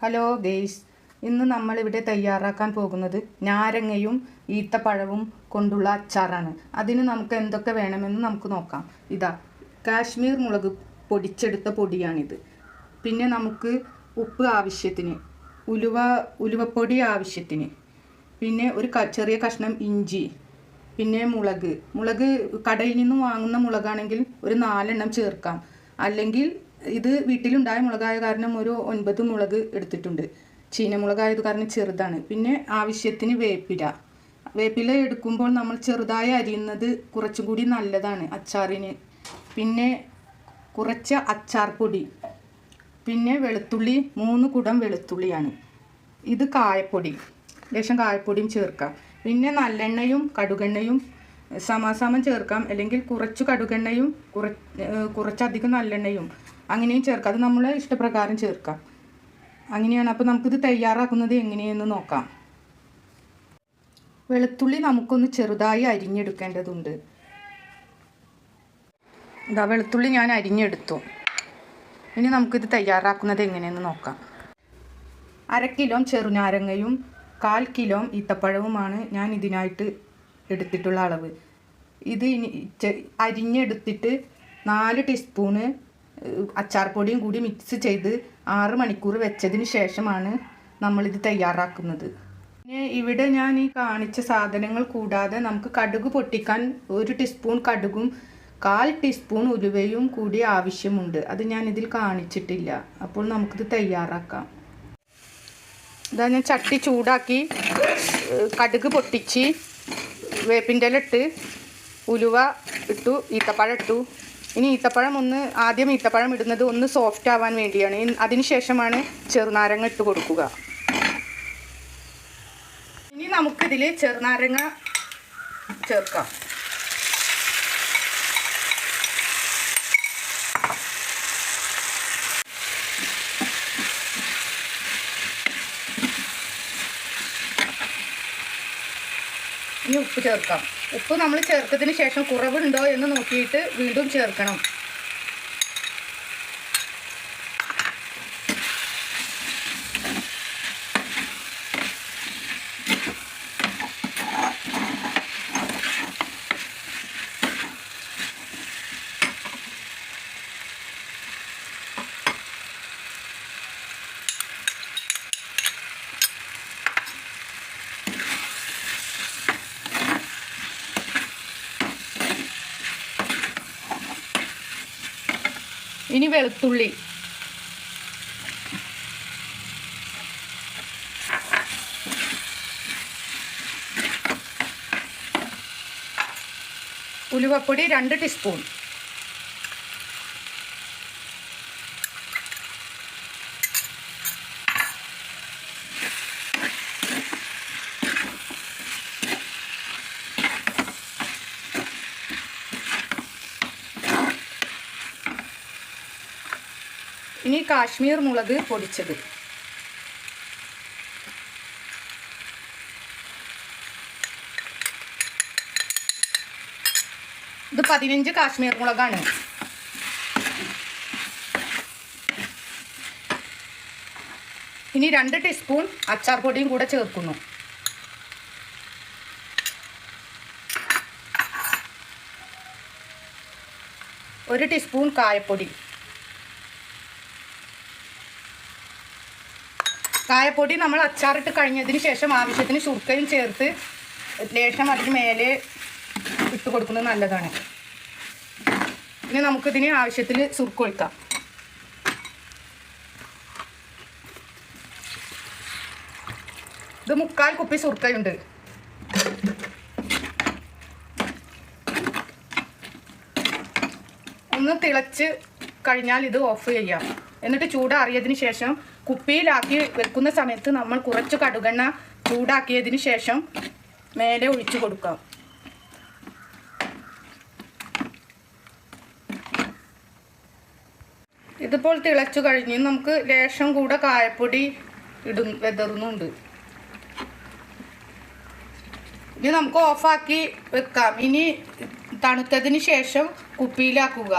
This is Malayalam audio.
ഹലോ ഗെയ്സ്, ഇന്ന് നമ്മളിവിടെ തയ്യാറാക്കാൻ പോകുന്നത് നാരങ്ങയും ഈത്തപ്പഴവും കൊണ്ടുള്ള അച്ചാറാണ്. അതിന് നമുക്ക് എന്തൊക്കെ വേണമെന്ന് നമുക്ക് നോക്കാം. ഇതാ കാശ്മീർ മുളക് പൊടിച്ചെടുത്ത പൊടിയാണിത്. പിന്നെ നമുക്ക് ഉപ്പ് ആവശ്യത്തിന്, ഉലുവപ്പൊടി ആവശ്യത്തിന്, പിന്നെ ഒരു ചെറിയ കഷ്ണം ഇഞ്ചി, പിന്നെ മുളക് കടയിൽ നിന്ന് വാങ്ങുന്ന മുളകാണെങ്കിൽ ഒരു 4 എണ്ണം ചേർക്കാം. അല്ലെങ്കിൽ ഇത് വീട്ടിലുണ്ടായ മുളകായ കാരണം ഒരു 9 മുളക് എടുത്തിട്ടുണ്ട്. ചീനമുളകായത് കാരണം ചെറുതാണ്. പിന്നെ ആവശ്യത്തിന് വേപ്പില എടുക്കുമ്പോൾ നമ്മൾ ചെറുതായി അരിയുന്നത് കുറച്ചും കൂടി നല്ലതാണ് അച്ചാറിന്. പിന്നെ കുറച്ച് അച്ചാർ പൊടി, പിന്നെ വെളുത്തുള്ളി 3 കുടം വെളുത്തുള്ളിയാണ്. ഇത് കായപ്പൊടി, ലേശം കായപ്പൊടിയും ചേർക്കാം. പിന്നെ നല്ലെണ്ണയും കടുകെണ്ണയും സമാസമം ചേർക്കാം. അല്ലെങ്കിൽ കുറച്ച് കടുകെണ്ണയും കുറച്ചധികം നല്ലെണ്ണയും അങ്ങനെയും ചേർക്കാം. അത് നമ്മളെ ഇഷ്ടപ്രകാരം ചേർക്കാം. അങ്ങനെയാണ്. അപ്പോൾ നമുക്കിത് തയ്യാറാക്കുന്നത് എങ്ങനെയെന്ന് നോക്കാം. വെളുത്തുള്ളി നമുക്കൊന്ന് ചെറുതായി അരിഞ്ഞെടുക്കേണ്ടതുണ്ട്. ഇതാ വെളുത്തുള്ളി ഞാൻ അരിഞ്ഞെടുത്തു. ഇനി നമുക്കിത് തയ്യാറാക്കുന്നത് എങ്ങനെയെന്ന് നോക്കാം. 1/2 കിലോ ചെറുനാരങ്ങയും 1/4 കിലോ ഈത്തപ്പഴവുമാണ് ഞാൻ ഇതിനായിട്ട് എടുത്തിട്ടുള്ള അളവ്. ഇത് അരിഞ്ഞെടുത്തിട്ട് 4 ടീസ്പൂണ് അച്ചാർ പൊടിയും കൂടി മിക്സ് ചെയ്ത് 6 മണിക്കൂർ വെച്ചതിന് ശേഷമാണ് നമ്മളിത് തയ്യാറാക്കുന്നത്. പിന്നെ ഇവിടെ ഞാൻ ഈ കാണിച്ച സാധനങ്ങൾ കൂടാതെ നമുക്ക് കടുക് പൊട്ടിക്കാൻ 1 ടീസ്പൂൺ കടുകും 1/4 ടീസ്പൂൺ ഉലുവയും കൂടി ആവശ്യമുണ്ട്. അത് ഞാൻ ഇതിൽ കാണിച്ചിട്ടില്ല. അപ്പോൾ നമുക്കിത് തയ്യാറാക്കാം. ഇതാ ഞാൻ ചട്ടി ചൂടാക്കി കടുക് പൊട്ടിച്ച് വേപ്പിൻ്റെ ഇല ഇട്ട് ഉലുവ ഇട്ടു, ഈത്തപ്പഴം ഇട്ടു. ഇനി ആദ്യം ഈത്തപ്പഴം ഇടുന്നത് ഒന്ന് സോഫ്റ്റ് ആവാൻ വേണ്ടിയാണ്. അതിന് ശേഷമാണ് ചെറുനാരങ്ങ ഇട്ട് കൊടുക്കുക. ഇനി നമുക്കിതിൽ ചെറുനാരങ്ങ ചേർക്കാം. ഇനി ഉപ്പ് ചേർക്കാം. ഉപ്പ് നമ്മൾ ചേർത്തതിന് ശേഷം കുറവുണ്ടോ എന്ന് നോക്കിയിട്ട് വീണ്ടും ചേർക്കണം. ഇനി വെളുത്തുള്ളി, ഉലുവപ്പൊടി 2 ടീസ്പൂൺ, ഇനി കാശ്മീർ മുളക് പൊടിച്ചത്, ഇത് 15 കാശ്മീർ മുളകാണ്. ഇനി 2 ടീസ്പൂൺ അച്ചാർ പൊടിയും കൂടെ ചേർക്കുന്നു. ഒരു ടീസ്പൂൺ കായപ്പൊടി. കായപ്പൊടി നമ്മൾ അച്ചാറിട്ട് കഴിഞ്ഞതിന് ശേഷം ആവശ്യത്തിന് ശുർക്കയും ചേർത്ത് ലേശം അതിന് മേലെ ഇട്ട് കൊടുക്കുന്നത് നല്ലതാണ്. ഇനി നമുക്കിതിന് ആവശ്യത്തിന് സുർക്ക ഒഴിക്കാം. ഇത് 3/4 കുപ്പി സുർക്കയുണ്ട്. ഒന്ന് തിളച്ച് കഴിഞ്ഞാൽ ഇത് ഓഫ് ചെയ്യാം. എന്നിട്ട് ചൂടാറിയതിന് ശേഷം കുപ്പിയിലാക്കി വെക്കുന്ന സമയത്ത് നമ്മൾ കുറച്ച് കടുകെണ്ണ ചൂടാക്കിയതിന് ശേഷം മേലെ ഒഴിച്ചു കൊടുക്കാം. ഇതിപ്പോൾ തിളച്ചു കഴിഞ്ഞ് നമുക്ക് ലേശം കൂടെ കായപ്പൊടി വെതറുന്നുണ്ട്. ഇനി നമുക്ക് ഓഫാക്കി വെക്കാം. ഇനി തണുത്തതിന് ശേഷം കുപ്പിയിലാക്കുക.